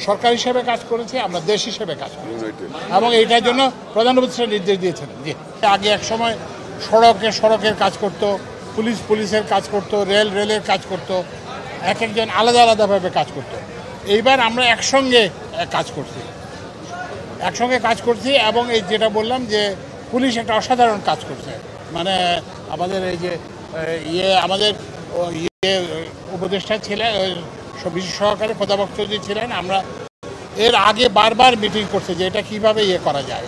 সরকার হিসেবে কাজ করেছি, আমরা দেশ হিসেবে কাজ করেছি এবং এইটার জন্য প্রধানমন্ত্রী নির্দেশ দিয়েছিলেন যে আগে এক সময় সড়কের কাজ করতো, পুলিশের কাজ করতো, রেলের কাজ করতো, একজন আলাদাভাবে কাজ করতো। এইবার আমরা একসঙ্গে কাজ করছি এবং এই যেটা বললাম যে পুলিশ একটা অসাধারণ কাজ করছে। মানে আমাদের এই যে আমাদের উপদেষ্টা ছিলেন, বিশেষ সহকারে খোদাবক চৌধুরী ছিলেন। আমরা এর আগে বারবার মিটিং করছি যে এটা কীভাবে করা যায়।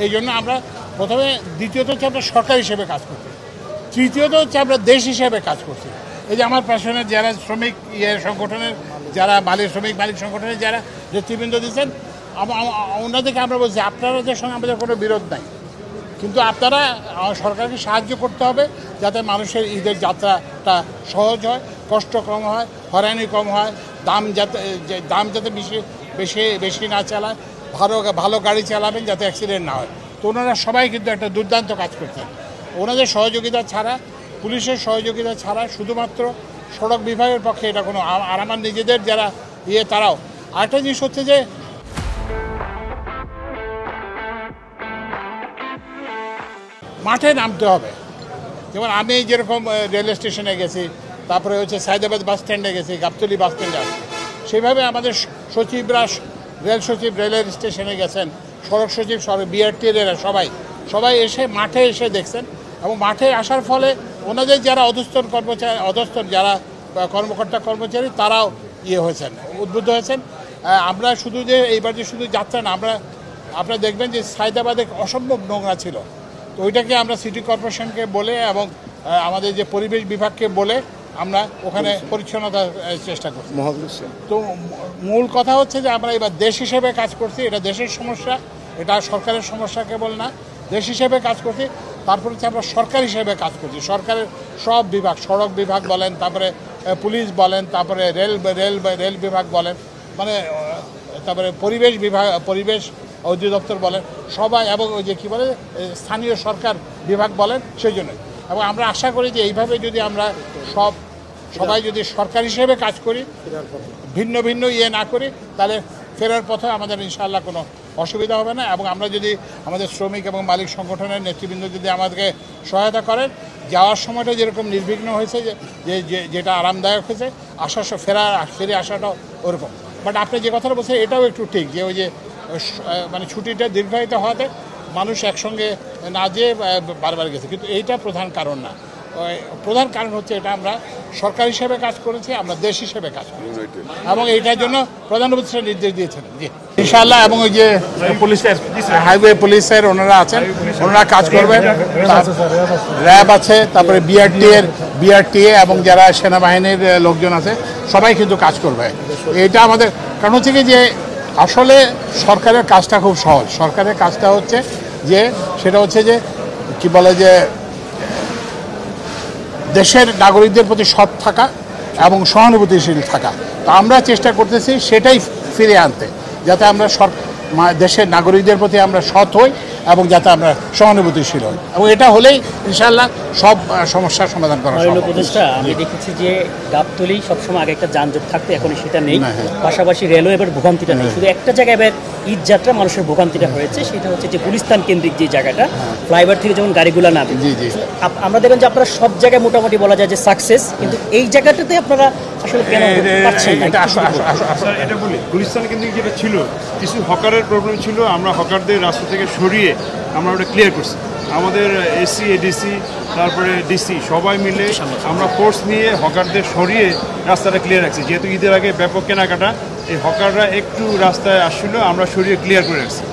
এই জন্য আমরা প্রথমে, দ্বিতীয়ত হচ্ছে আমরা সরকার হিসেবে কাজ করছি, তৃতীয়ত হচ্ছে আমরা দেশ হিসেবে কাজ করছি। এই যে আমার পেশনের যারা শ্রমিক সংগঠনের যারা শ্রমিক মালিক সংগঠনের যারা নেতৃবৃন্দ দিচ্ছেন, ওনাদেরকে আমরা বলছি আপনাদের সঙ্গে আমাদের কোনো বিরোধ নাই, কিন্তু আপনারা সরকারকে সাহায্য করতে হবে যাতে মানুষের ঈদের যাত্রাটা সহজ হয়, কষ্ট কম হয়, হয়রানি কম হয়, দাম যাতে বেশি না চালায়, ভালো গাড়ি চালাবেন যাতে অ্যাক্সিডেন্ট না হয়। তো ওনারা সবাই কিন্তু একটা দুর্দান্ত কাজ করছেন। ওনাদের সহযোগিতা ছাড়া, পুলিশের সহযোগিতা ছাড়া শুধুমাত্র সড়ক বিভাগের পক্ষে এটা কোনো, আর আমার নিজেদের যারা তারাও। আরেকটা জিনিস হচ্ছে যে মাঠে নামতে হবে। যেমন আমি যেরকম রেল স্টেশনে গেছি, তারপরে হচ্ছে সায়দাবাদ বাস স্ট্যান্ডে গেছি, গাবতলী বাস স্ট্যান্ডে আসছি, সেইভাবে আমাদের সচিবরা, রেল সচিব রেলের স্টেশনে গেছেন, সড়ক সচিব বিআরটিএরা সবাই এসে মাঠে এসে দেখছেন। এবং মাঠে আসার ফলে ওনাদের যারা অধস্তন যারা কর্মচারী তারাও হয়েছেন, উদ্বুদ্ধ হয়েছেন। আমরা শুধু যে এইবার যে শুধু যাত্রা না, আপনারা দেখবেন যে সায়দাবাদে অসম্ভব নোংরা ছিল। তো ওইটাকে আমরা সিটি কর্পোরেশনকে বলে এবং আমাদের যে পরিবেশ বিভাগকে বলে আমরা ওখানে পরিচ্ছন্নতার চেষ্টা করছি। তো মূল কথা হচ্ছে যে আমরা এবার দেশ হিসেবে কাজ করছি। এটা দেশের সমস্যা, এটা সরকারের সমস্যা কেবল না, দেশ হিসেবে কাজ করছি। তারপর হচ্ছে আমরা সরকার হিসেবে কাজ করছি। সরকারের সব বিভাগ, সড়ক বিভাগ বলেন, তারপরে পুলিশ বলেন, তারপরে রেল বিভাগ বলেন, মানে তারপরে পরিবেশ অধিদপ্তর বলেন, সবাই, এবং ওই যে কী বলে স্থানীয় সরকার বিভাগ বলেন, সেই জন্যই। এবং আমরা আশা করি যে এইভাবে যদি আমরা সবাই যদি সরকার হিসেবে কাজ করি, ভিন্ন না করি, তাহলে ফেরার পথে আমাদের ইনশাআল্লাহ কোনো অসুবিধা হবে না। এবং আমরা যদি আমাদের শ্রমিক এবং মালিক সংগঠনের নেতৃবৃন্দ যদি আমাদেরকে সহায়তা করেন, যাওয়ার সময়টা যেরকম নির্বিঘ্ন হয়েছে, যেটা আরামদায়ক হয়েছে, ফিরে আসাটাও ওরকম। বাট আপনি যে কথাটা বলছেন এটাও একটু ঠিক, যে ওই যে মানে ছুটিটা দীর্ঘায়িত হওয়াতে মানুষ একসঙ্গে না যেয়ে বারবার গেছে, কিন্তু এইটা প্রধান কারণ না। প্রধান কারণ হচ্ছে এটা আমরা সরকার হিসেবে কাজ করেছি, আমরা দেশ হিসেবে কাজ করেছি এবং এইটার জন্য প্রধানমন্ত্রী নির্দেশ দিয়েছেন জি ইনশাআল্লাহ। এবং ওই যে হাইওয়ে পুলিশের ওনারা আছেন, ওনারা কাজ করবেন, র্যাব আছে, তারপরে বিআরটিএ এবং যারা সেনাবাহিনীর লোকজন আছে, সবাই কিন্তু কাজ করবে। এটা আমাদের কারণ হচ্ছে কি যে আসলে সরকারের কাজটা খুব সহজ। সরকারের কাজটা হচ্ছে যে সেটা হচ্ছে যে কি বলে যে দেশের নাগরিকদের প্রতি সৎ থাকা এবং সহানুভূতিশীল থাকা। তো আমরা চেষ্টা করতেছি সেটাই ফিরে আনতে, যাতে আমরা দেশের নাগরিকদের প্রতি আমরা সৎ হই এবং যাতে আমরা সহানুভূতিশীল হই, এবং এটা হলেই ইনশাআল্লাহ সব সমস্যার সমাধান করা সম্ভব। আমি দেখেছি যে গাবতলী সবসময় আগে একটা যানজট থাকতো, এখন সেটা নেই। পাশাপাশি রেলওয়ে এবার ভোগান্তিটা নেই, শুধু একটা জায়গায় এবার ঈদ যাত্রা মানুষের ভোগান্তিটা হয়েছে, সেটা হচ্ছে যে গুলিস্তান কেন্দ্রিক যে জায়গাটা, ফ্লাইওভার থেকে যেমন গাড়িগুলো নামে। আমরা দেখেন যে আপনারা সব জায়গায় মোটামুটি বলা যায় যে সাকসেস, কিন্তু এই জায়গাটাতে আপনারা আসলে কেন পাচ্ছেন না? এটা বলি, গুলিস্তান কেন্দ্রিক যেটা ছিল, কিছু হকারের প্রবলেম ছিল, আমরা হকারদের রাস্তা থেকে সরিয়ে আমরা ওটা ক্লিয়ার করছি। আমাদের এসি, এডিসি, তারপরে ডিসি সবাই মিলে আমরা ফোর্স নিয়ে হকারদের সরিয়ে রাস্তাটা ক্লিয়ার রাখছি। যেহেতু ঈদের আগে ব্যাপক কেনাকাটা, এই হকাররা একটু রাস্তায় আসছিল, আমরা সরিয়ে ক্লিয়ার করে রাখছি।